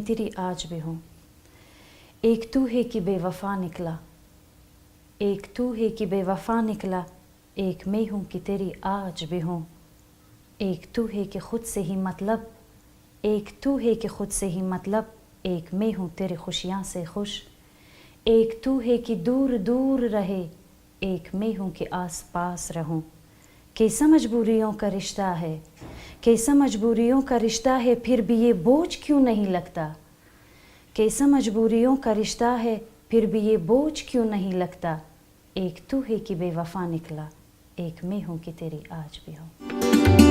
तेरी आज भी हूँ। एक तू है कि बेवफा निकला, एक तू है कि बेवफा निकला, एक मैं हूँ कि तेरी आज भी हूँ। एक तू है कि खुद से ही मतलब, एक तू है कि खुद से ही मतलब, एक मैं हूँ तेरी खुशियाँ से खुश। एक तू है कि दूर दूर रहे, एक मैं हूँ कि आस पास रहूँ। कैसा मजबूरियों का रिश्ता है, कैसा मजबूरियों का रिश्ता है, फिर भी ये बोझ क्यों नहीं लगता। कैसा मजबूरियों का रिश्ता है, फिर भी ये बोझ क्यों नहीं लगता। एक तू है कि बेवफा निकला, एक मैं हूँ कि तेरी आज भी हूँ।